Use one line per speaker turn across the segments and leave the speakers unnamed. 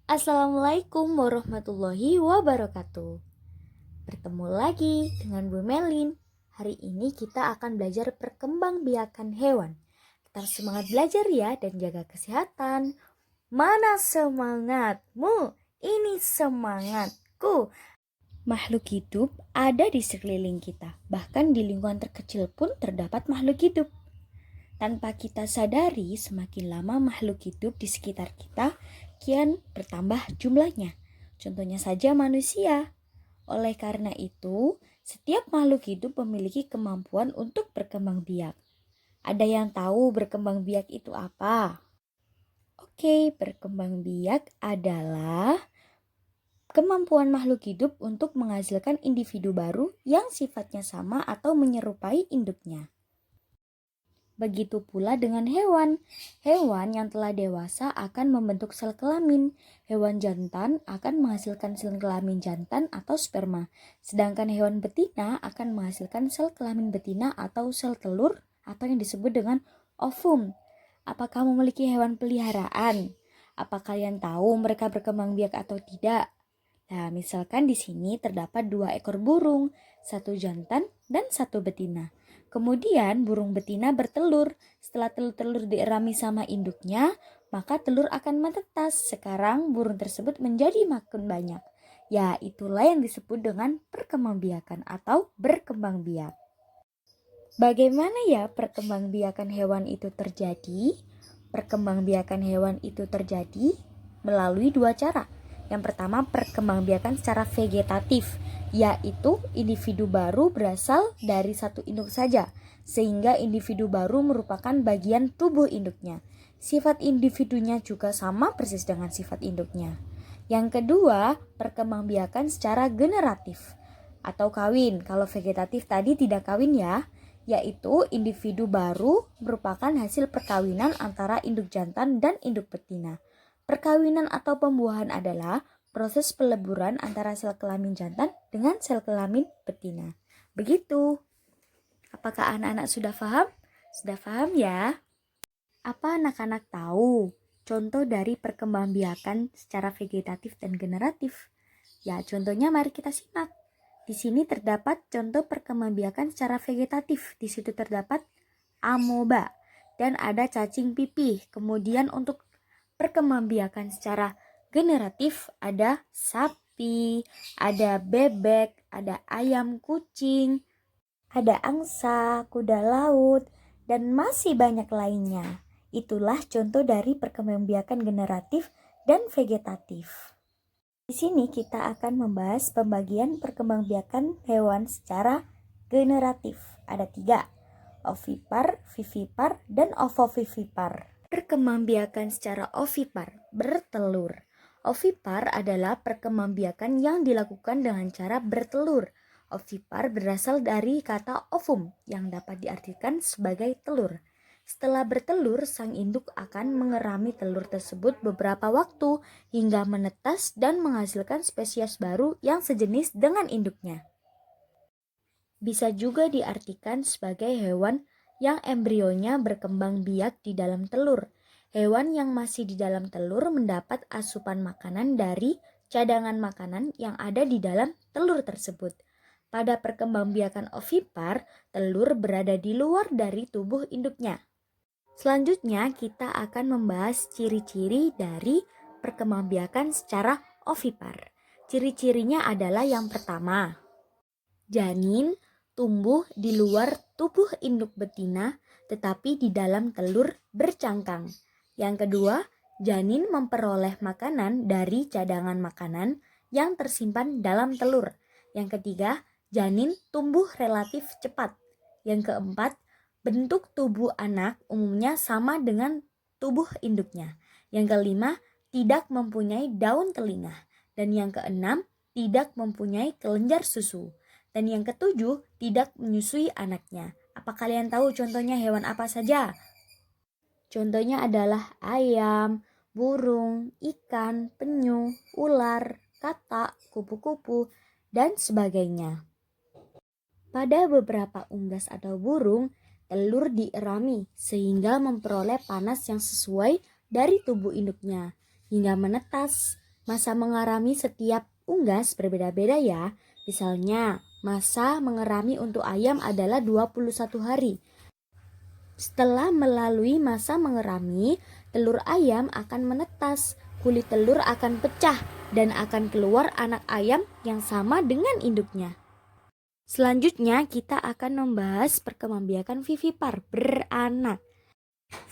Assalamualaikum warahmatullahi wabarakatuh. Bertemu lagi dengan Bu Melin. Hari ini kita akan belajar perkembangbiakan hewan. Tetap semangat belajar ya dan jaga kesehatan. Mana semangatmu? Ini semangatku. Makhluk hidup ada di sekeliling kita. Bahkan di lingkungan terkecil pun terdapat makhluk hidup. Tanpa kita sadari, semakin lama makhluk hidup di sekitar kita kian bertambah jumlahnya. Contohnya saja manusia. Oleh karena itu, setiap makhluk hidup memiliki kemampuan untuk berkembang biak. Ada yang tahu berkembang biak itu apa? Oke, berkembang biak adalah kemampuan makhluk hidup untuk menghasilkan individu baru yang sifatnya sama atau menyerupai induknya. Begitu pula dengan hewan. Hewan yang telah dewasa akan membentuk sel kelamin. Hewan jantan akan menghasilkan sel kelamin jantan atau sperma. Sedangkan hewan betina akan menghasilkan sel kelamin betina atau sel telur atau yang disebut dengan ovum. Apakah memiliki hewan peliharaan? Apa kalian tahu mereka berkembang biak atau tidak? Nah, misalkan di sini terdapat 2 ekor burung, 1 jantan dan 1 betina. Kemudian burung betina bertelur. Setelah telur-telur dierami sama induknya, maka telur akan menetas. Sekarang burung tersebut menjadi makin banyak. Ya, itulah yang disebut dengan perkembangbiakan atau berkembang biak. Bagaimana ya perkembangbiakan hewan itu terjadi? Perkembangbiakan hewan itu terjadi melalui 2 cara. Yang pertama, perkembangbiakan secara vegetatif, yaitu individu baru berasal dari satu induk saja, sehingga individu baru merupakan bagian tubuh induknya. Sifat individunya juga sama persis dengan sifat induknya. Yang kedua, perkembangbiakan secara generatif atau kawin. Kalau vegetatif tadi tidak kawin ya, yaitu individu baru merupakan hasil perkawinan antara induk jantan dan induk betina. Perkawinan atau pembuahan adalah proses peleburan antara sel kelamin jantan dengan sel kelamin betina. Begitu. Apakah anak-anak sudah paham? Sudah paham ya? Apa anak-anak tahu contoh dari perkembangbiakan secara vegetatif dan generatif? Ya, contohnya mari kita simak. Di sini terdapat contoh perkembangbiakan secara vegetatif. Di situ terdapat amoeba dan ada cacing pipih. Kemudian untuk perkembangbiakan secara generatif ada sapi, ada bebek, ada ayam kucing, ada angsa, kuda laut, dan masih banyak lainnya. Itulah contoh dari perkembangbiakan generatif dan vegetatif. Di sini kita akan membahas pembagian perkembangbiakan hewan secara generatif. Ada 3, ovipar, vivipar, dan ovovivipar. Perkembangbiakan secara ovipar, bertelur. Ovipar adalah perkembangbiakan yang dilakukan dengan cara bertelur. Ovipar berasal dari kata ovum yang dapat diartikan sebagai telur. Setelah bertelur, sang induk akan mengerami telur tersebut beberapa waktu hingga menetas dan menghasilkan spesies baru yang sejenis dengan induknya. Bisa juga diartikan sebagai hewan yang embrionya berkembang biak di dalam telur. Hewan yang masih di dalam telur mendapat asupan makanan dari cadangan makanan yang ada di dalam telur tersebut. Pada perkembangbiakan ovipar, telur berada di luar dari tubuh induknya. Selanjutnya kita akan membahas ciri-ciri dari perkembangbiakan secara ovipar. Ciri-cirinya adalah yang pertama, janin tumbuh di luar tubuh induk betina tetapi di dalam telur bercangkang. Yang kedua, janin memperoleh makanan dari cadangan makanan yang tersimpan dalam telur. Yang ketiga, janin tumbuh relatif cepat. Yang keempat, bentuk tubuh anak umumnya sama dengan tubuh induknya. Yang kelima, tidak mempunyai daun telinga. Dan yang keenam, tidak mempunyai kelenjar susu. Dan yang ketujuh, tidak menyusui anaknya. Apa kalian tahu contohnya hewan apa saja? Contohnya adalah ayam, burung, ikan, penyu, ular, katak, kupu-kupu, dan sebagainya. Pada beberapa unggas atau burung, telur dierami sehingga memperoleh panas yang sesuai dari tubuh induknya hingga menetas. Masa mengerami setiap unggas berbeda-beda ya. Misalnya, masa mengerami untuk ayam adalah 21 hari. Setelah melalui masa mengerami, telur ayam akan menetas, kulit telur akan pecah, dan akan keluar anak ayam yang sama dengan induknya. Selanjutnya kita akan membahas perkembangbiakan vivipar beranak.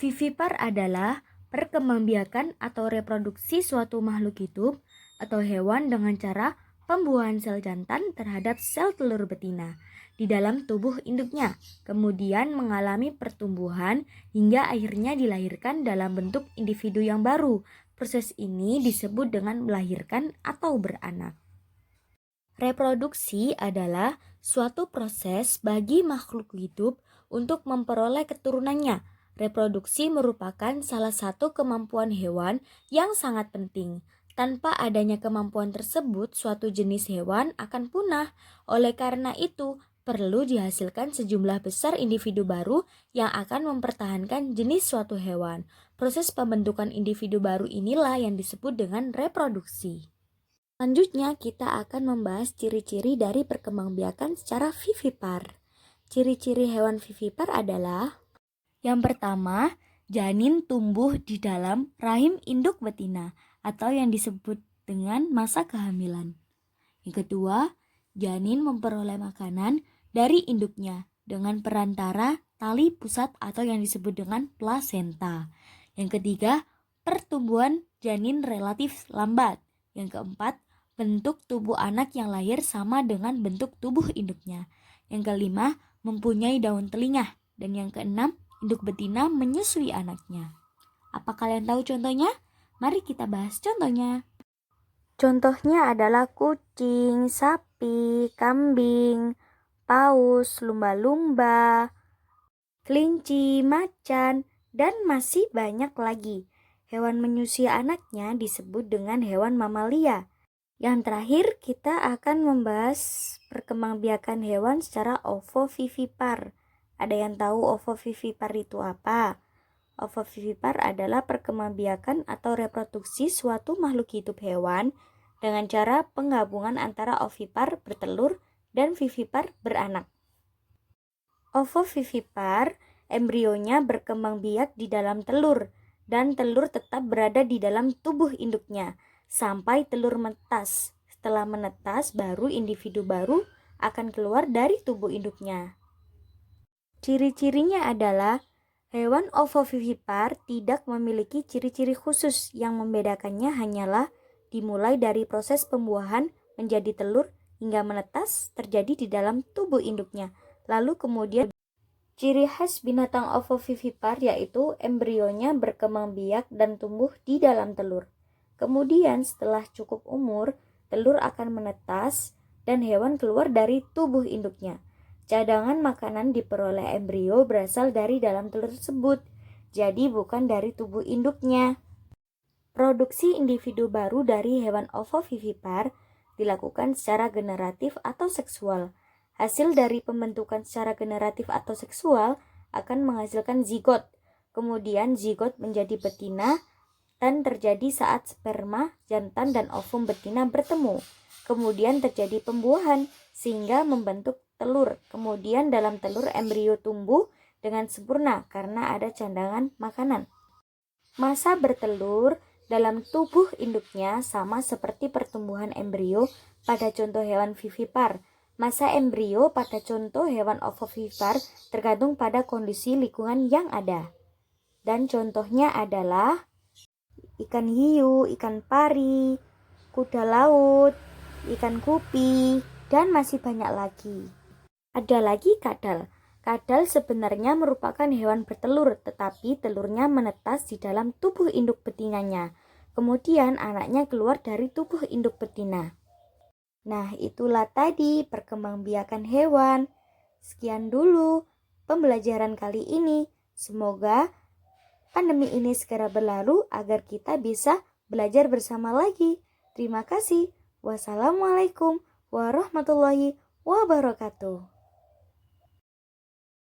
Vivipar adalah perkembangbiakan atau reproduksi suatu makhluk hidup atau hewan dengan cara pembuahan sel jantan terhadap sel telur betina di dalam tubuh induknya, kemudian mengalami pertumbuhan hingga akhirnya dilahirkan dalam bentuk individu yang baru. Proses ini disebut dengan melahirkan atau beranak. Reproduksi adalah suatu proses bagi makhluk hidup untuk memperoleh keturunannya. Reproduksi merupakan salah satu kemampuan hewan yang sangat penting. Tanpa adanya kemampuan tersebut, suatu jenis hewan akan punah. Oleh karena itu, perlu dihasilkan sejumlah besar individu baru yang akan mempertahankan jenis suatu hewan. Proses pembentukan individu baru inilah yang disebut dengan reproduksi. Selanjutnya kita akan membahas ciri-ciri dari perkembangbiakan secara vivipar. Ciri-ciri hewan vivipar adalah: yang pertama, janin tumbuh di dalam rahim induk betina atau yang disebut dengan masa kehamilan. Yang kedua, janin memperoleh makanan dari induknya dengan perantara tali pusat atau yang disebut dengan plasenta. Yang ketiga, pertumbuhan janin relatif lambat. Yang keempat, bentuk tubuh anak yang lahir sama dengan bentuk tubuh induknya. Yang kelima, mempunyai daun telinga. Dan yang keenam, induk betina menyusui anaknya. Apa kalian tahu contohnya? Mari kita bahas contohnya. Contohnya adalah kucing, sapi, kambing, paus, lumba-lumba, kelinci, macan, dan masih banyak lagi. Hewan menyusui anaknya disebut dengan hewan mamalia. Yang terakhir kita akan membahas perkembangbiakan hewan secara ovovivipar. Ada yang tahu ovovivipar itu apa? Ovovivipar adalah perkembangbiakan atau reproduksi suatu makhluk hidup hewan dengan cara penggabungan antara ovipar bertelur dan vivipar beranak. Ovovivipar, embrionya berkembang biak di dalam telur dan telur tetap berada di dalam tubuh induknya sampai telur menetas. Setelah menetas, baru individu baru akan keluar dari tubuh induknya. Ciri-cirinya adalah hewan ovovivipar tidak memiliki ciri-ciri khusus. Yang membedakannya hanyalah dimulai dari proses pembuahan menjadi telur hingga menetas terjadi di dalam tubuh induknya. Lalu kemudian ciri khas binatang ovovivipar yaitu embrionya berkembang biak dan tumbuh di dalam telur. Kemudian setelah cukup umur, telur akan menetas dan hewan keluar dari tubuh induknya. Cadangan makanan diperoleh embrio berasal dari dalam telur tersebut, jadi bukan dari tubuh induknya. Produksi individu baru dari hewan ovovivipar dilakukan secara generatif atau seksual. Hasil dari pembentukan secara generatif atau seksual akan menghasilkan zigot. Kemudian zigot menjadi betina dan terjadi saat sperma jantan dan ovum betina bertemu. Kemudian terjadi pembuahan sehingga membentuk telur. Kemudian dalam telur embrio tumbuh dengan sempurna karena ada cadangan makanan. Masa bertelur dalam tubuh induknya sama seperti pertumbuhan embrio pada contoh hewan vivipar. Masa embrio pada contoh hewan ovovivipar tergantung pada kondisi lingkungan yang ada. Dan contohnya adalah ikan hiu, ikan pari, kuda laut, ikan gupi, dan masih banyak lagi. Ada lagi kadal. Kadal sebenarnya merupakan hewan bertelur, tetapi telurnya menetas di dalam tubuh induk betinanya. Kemudian anaknya keluar dari tubuh induk betina. Nah, itulah tadi perkembangbiakan hewan. Sekian dulu pembelajaran kali ini. Semoga pandemi ini segera berlalu agar kita bisa belajar bersama lagi. Terima kasih. Wassalamualaikum warahmatullahi wabarakatuh.